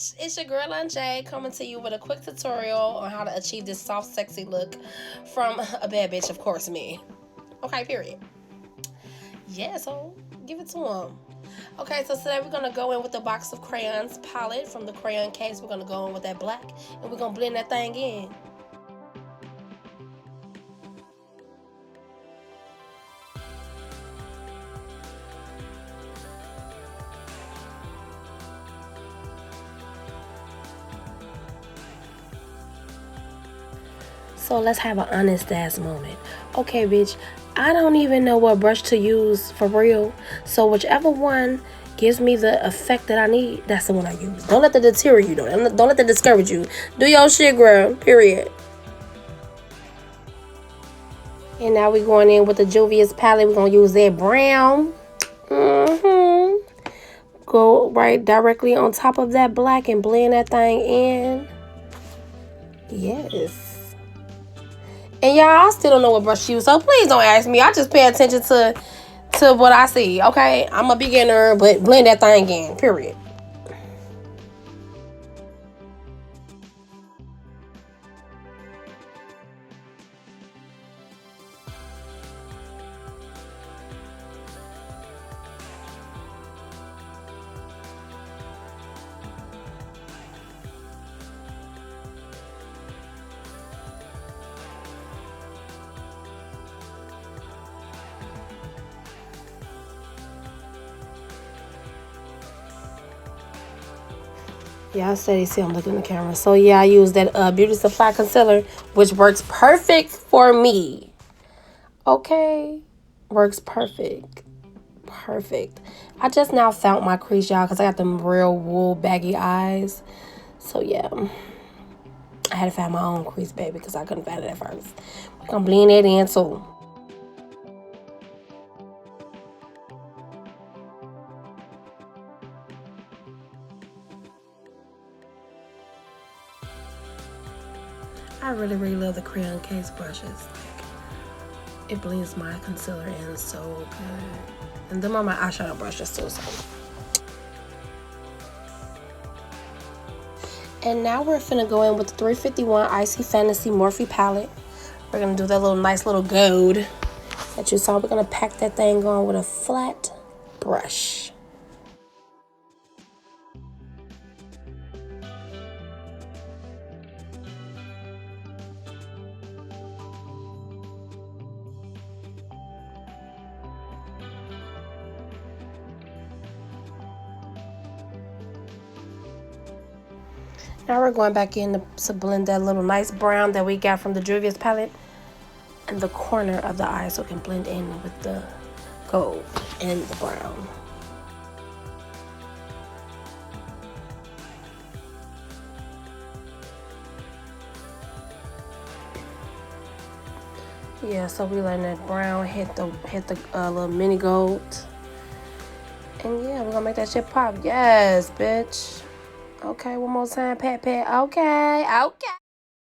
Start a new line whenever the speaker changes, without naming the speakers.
bitch? It's your girl J coming to you with a quick tutorial on how to achieve this soft, sexy look from a bad bitch, of course, me. Okay, period. Yeah, so give it to him. Okay, so today we're gonna go in with the box of crayons palette from the crayon case. We're gonna go in with that black and we're gonna blend that thing in. So let's have an honest ass moment. Okay, bitch, I don't even know what brush to use for real. So whichever one gives me the effect that I need, that's the one I use. Don't let that deter you, though. Don't let that discourage you. Do your shit, girl. Period. And now we're going in with the Juvia's palette. We're going to use that brown. Go right directly on top of that black and blend that thing in. Yes. And y'all, I still don't know what brush to use, so please don't ask me. I just pay attention to what I see, okay? I'm a beginner, but blend that thing in, period. Y'all steady see I'm looking at the camera. So yeah, I use that Beauty Supply concealer, which works perfect for me. Okay, works perfect. Perfect. I just now found my crease, y'all, because I got them real wool baggy eyes. So yeah, I had to find my own crease, baby, because I couldn't find it at first. We're gonna blend it in too. I really, really love the crayon case brushes. It blends my concealer in so good. And them are my eyeshadow brushes too. So. And now we're finna go in with the 351 Icy Fantasy Morphe palette. We're gonna do that nice little gold that you saw. We're gonna pack that thing on with a flat brush. Now we're going back in to blend that little nice brown that we got from the Juvia's palette in the corner of the eye so it can blend in with the gold and the brown. Yeah, so we letting that brown hit the little mini gold. And yeah, we're gonna make that shit pop. Yes, bitch. Okay, one more time, pat, pat. Okay, okay.